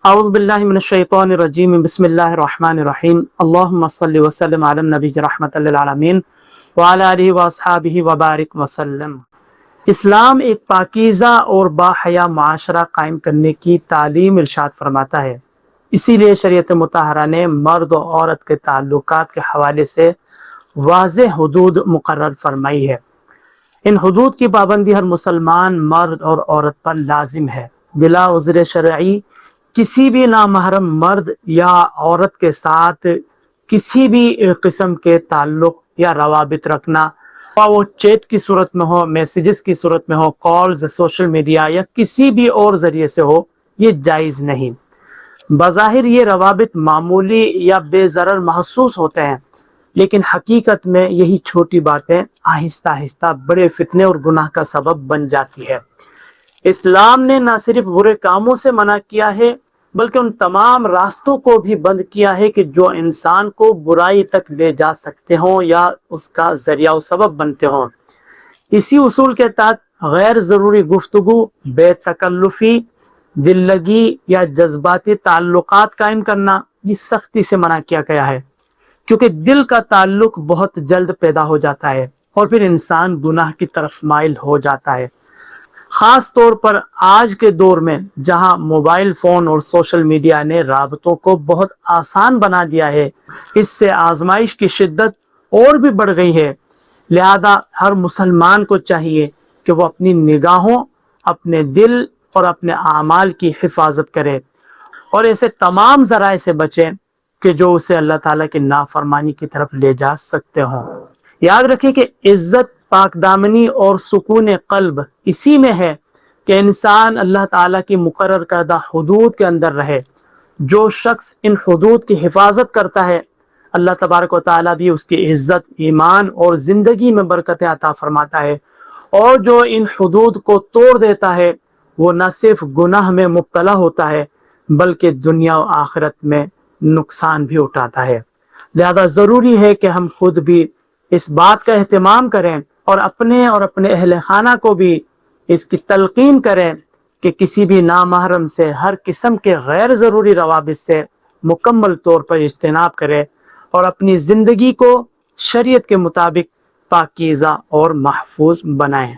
اعوذ باللہ من الشیطان الرجیم، بسم اللہ الرحمن الرحیم، اللہم صلی وسلم علی النبی رحمۃ للعالمین وعلی آلہ واصحابہ وبارک وسلم۔ اسلام ایک پاکیزہ اور باحیا معاشرہ قائم کرنے کی تعلیم ارشاد فرماتا ہے۔ اسی لیے شریعت مطہرہ نے مرد و عورت کے تعلقات کے حوالے سے واضح حدود مقرر فرمائی ہے۔ ان حدود کی پابندی ہر مسلمان مرد اور عورت پر لازم ہے۔ بلا عذر شرعی کسی بھی نامحرم مرد یا عورت کے ساتھ کسی بھی قسم کے تعلق یا روابط رکھنا، وہ چیٹ کی صورت میں ہو، میسیجز کی صورت میں ہو، کالز، سوشل میڈیا یا کسی بھی اور ذریعے سے ہو، یہ جائز نہیں۔ بظاہر یہ روابط معمولی یا بے ضرر محسوس ہوتے ہیں، لیکن حقیقت میں یہی چھوٹی باتیں آہستہ آہستہ بڑے فتنے اور گناہ کا سبب بن جاتی ہے۔ اسلام نے نہ صرف برے کاموں سے منع کیا ہے، بلکہ ان تمام راستوں کو بھی بند کیا ہے کہ جو انسان کو برائی تک لے جا سکتے ہوں یا اس کا ذریعہ و سبب بنتے ہوں۔ اسی اصول کے تحت غیر ضروری گفتگو، بے تکلفی، دل لگی یا جذباتی تعلقات قائم کرنا یہ سختی سے منع کیا گیا ہے، کیونکہ دل کا تعلق بہت جلد پیدا ہو جاتا ہے اور پھر انسان گناہ کی طرف مائل ہو جاتا ہے۔ خاص طور پر آج کے دور میں جہاں موبائل فون اور سوشل میڈیا نے رابطوں کو بہت آسان بنا دیا ہے، اس سے آزمائش کی شدت اور بھی بڑھ گئی ہے۔ لہذا ہر مسلمان کو چاہیے کہ وہ اپنی نگاہوں، اپنے دل اور اپنے اعمال کی حفاظت کرے اور ایسے تمام ذرائع سے بچیں کہ جو اسے اللہ تعالیٰ کی نافرمانی کی طرف لے جا سکتے ہوں۔ یاد رکھیں کہ عزت، پاک دامنی اور سکون قلب اسی میں ہے کہ انسان اللہ تعالیٰ کی مقرر کردہ حدود کے اندر رہے۔ جو شخص ان حدود کی حفاظت کرتا ہے، اللہ تبارک و تعالیٰ بھی اس کی عزت، ایمان اور زندگی میں برکت عطا فرماتا ہے، اور جو ان حدود کو توڑ دیتا ہے وہ نہ صرف گناہ میں مبتلا ہوتا ہے بلکہ دنیا و آخرت میں نقصان بھی اٹھاتا ہے۔ لہذا ضروری ہے کہ ہم خود بھی اس بات کا اہتمام کریں اور اپنے اہل خانہ کو بھی اس کی تلقین کریں کہ کسی بھی نامحرم سے، ہر قسم کے غیر ضروری روابط سے مکمل طور پر اجتناب کرے اور اپنی زندگی کو شریعت کے مطابق پاکیزہ اور محفوظ بنائیں۔